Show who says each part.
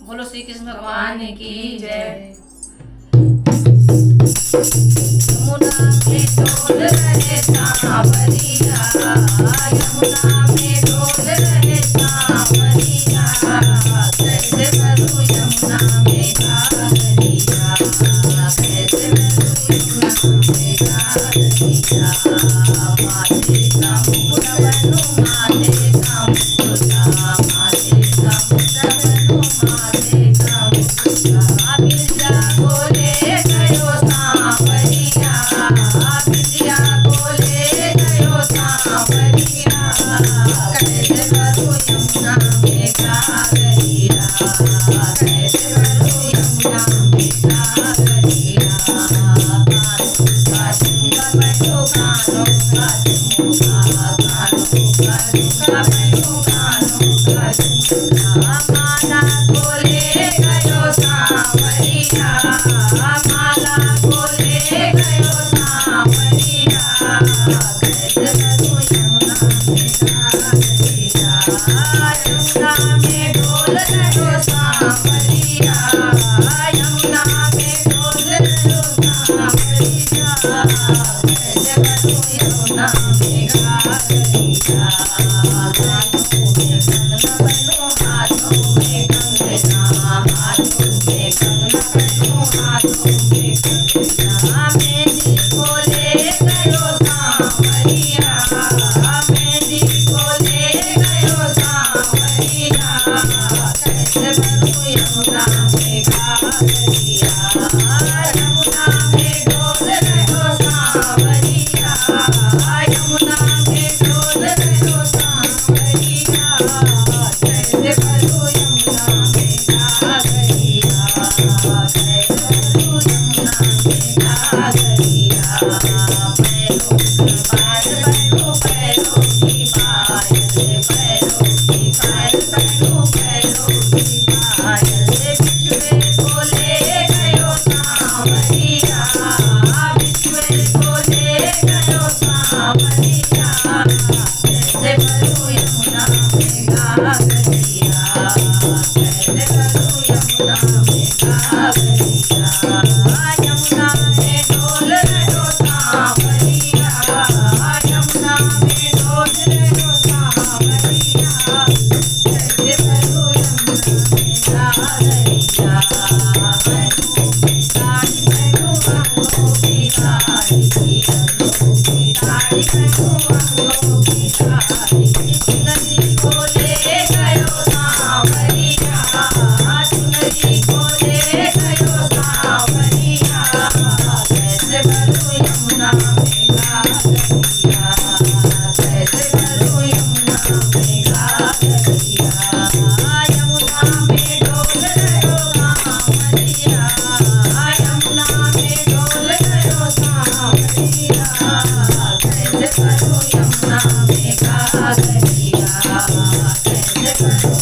Speaker 1: बोलो श्री कृष्ण भगवान की जय। यमुना में डोल रहे सांवरिया, यमुना में डोल रहे सांवरिया, कैसे भरूं यमुना में गागरिया, कैसे भरूं यमुना में गागरिया, माथे का मुकुट बनूं, माथे का मुकुटा, माथे का मुकुट बनूं, माथे का मुकुटा, बिंदिया बोले गयो सांवरिया, बिंदिया बोले गयो सांवरिया, कैसे भरूं यमुना में गागरिया, कैसे भरूं यमुना में गागरिया, कानों का झुमका बैठो, कानों का झुमका, कानों का झुमका बैठो, कानों का झुमका, माला बोले गयो सांवरिया, माला बोले गयो सांवरिया, कैसे भरूं यमुना में गागरिया, यमुना में डोल रहो सांवरिया, यमुना में डोल रहो सांवरिया, कैसे भरूं यमुना में गागरिया, हाथों में कंगना बनूं, हाथों में कंगना, हाथों में कंगना बनूं, हाथों में कंगना, मेहंदी बोले गयो सांवरिया, मेहंदी बोले गयो सांवरिया, कैसे भरूं यमुना में गागरिया, यमुना में डोल रहो सांवरिया, यमुना में डोल रहो सांवरिया, कैसे भरूं यमुना में गागरिया, कैसे भरूं यमुना में गागरिया, पैरों की पायल पहनो, पैरों की पायल, पैरों की पायल पहनो, पैरों की पायल, बिछुए बोले गयो सांवरिया, बिछुए बोले गयो सांवरिया, कैसे भरूं यमुना में गागरिया, कैसे भरूं यमुना में गागरिया, यमुना में डोल रहो सांवरिया, यमुना में डोल रहो सांवरिया, कैसे भरूं यमुना में गागरिया, पैरों की साड़ी पहनो, अंगों की साड़ी, अंगों की साड़ी पहनो, अंगों की साड़ी, चुनरी बोले गयो सांवरिया, चुनरी बोले गयो सांवरिया, कैसे भरूं यमुना में गागरिया, कैसे भरूं यमुना में गागरिया, यमुना में डोल रहो सांवरिया, यमुना में डोल रहो सांवरिया, कैसे भरूं यमुना में गागरिया, कैसे भरूं